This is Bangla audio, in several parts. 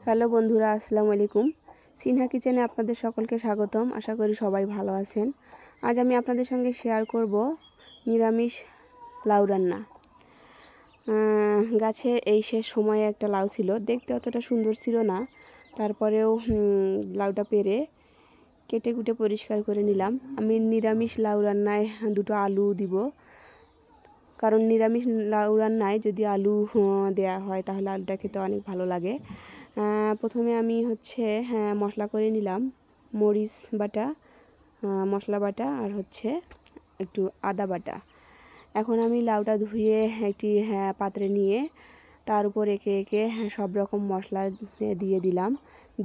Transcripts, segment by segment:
হ্যালো বন্ধুরা, আসসালামু আলাইকুম। সিনহা কিচেনে আপনাদের সকলকে স্বাগতম। আশা করি সবাই ভালো আছেন। আজ আমি আপনাদের সঙ্গে শেয়ার করব নিরামিষ লাউ রান্না। গাছে এই শেষ সময়ে একটা লাউ ছিল, দেখতে অতটা সুন্দর ছিল না, তারপরেও লাউটা পেরে কেটে কুটে পরিষ্কার করে নিলাম। আমি নিরামিষ লাউ রান্নায় দুটো আলু দিব, কারণ নিরামিষ লাউ রান্নায় যদি আলু দেয়া হয় তাহলে আলুটা খেতে অনেক ভালো লাগে। প্রথমে আমি মশলা করে নিলাম, মরিচ বাটা, মশলা বাটা আর একটু আদা বাটা। এখন আমি লাউটা ধুয়ে একটি পাত্রে নিয়ে তার উপর একে একে সব রকম মশলা দিয়ে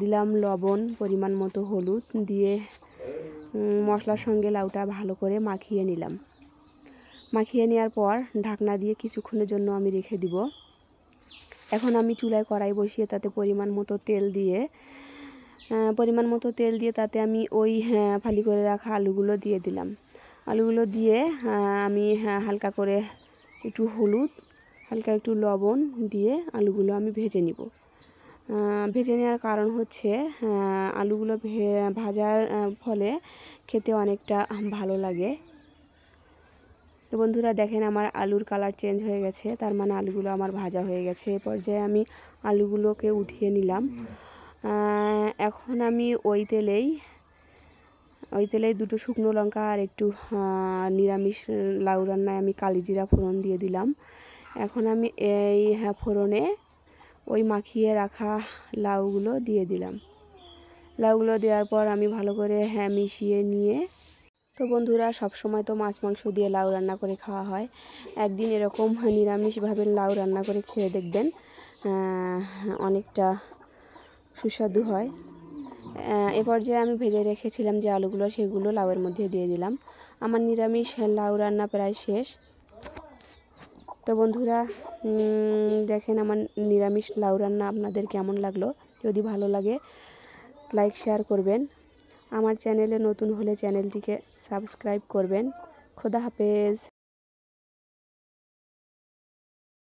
দিলাম লবণ, পরিমাণ মতো হলুদ দিয়ে মশলার সঙ্গে লাউটা ভালো করে মাখিয়ে নিলাম। মাখিয়ে নেওয়ার পর ঢাকনা দিয়ে কিছুক্ষণের জন্য আমি রেখে দিব। এখন আমি চুলায় কড়াই বসিয়ে তাতে পরিমাণ মতো তেল দিয়ে তাতে আমি ওই ফালি করে রাখা আলুগুলো দিয়ে দিলাম। আলুগুলো দিয়ে আমি হালকা করে একটু হলুদ, হালকা একটু লবণ দিয়ে আলুগুলো আমি ভেজে নিব। ভেজে নেওয়ার কারণ আলুগুলো ভাজার ফলে খেতে অনেকটা ভালো লাগে। তো বন্ধুরা দেখেন, আমার আলুর কালার চেঞ্জ হয়ে গেছে, তার মানে আলুগুলো আমার ভাজা হয়ে গেছে। এই পর্যায়ে আমি আলুগুলোকে উঠিয়ে নিলাম। এখন আমি ওই তেলেই দুটো শুকনো লঙ্কা আর একটু নিরামিষ লাউ রান্নায় আমি কালিজিরা ফোড়ন দিয়ে দিলাম। এখন আমি এই ফোড়নে ওই মাখিয়ে রাখা লাউগুলো দিয়ে দিলাম। লাউগুলো দেওয়ার পর আমি ভালো করে মিশিয়ে নিয়ে, তো বন্ধুরা সব সময় তো মাছ মাংস দিয়ে লাউ রান্না করে খাওয়া হয়, একদিন এরকম নিরামিষভাবে লাউ রান্না করে খেয়ে দেখবেন, অনেকটা সুস্বাদু হয়। এ পর্যায়ে আমি ভেজে রেখেছিলাম যে আলুগুলো, সেগুলো লাউয়ের মধ্যে দিয়ে দিলাম। আমার নিরামিষ লাউ রান্না প্রায় শেষ। তো বন্ধুরা দেখেন, আমার নিরামিষ লাউ রান্না আপনাদের কেমন লাগলো? যদি ভালো লাগে লাইক শেয়ার করবেন। আমার চ্যানেলে নতুন হলে চ্যানেলটিকে সাবস্ক্রাইব করবেন। খোদা হাফেজ।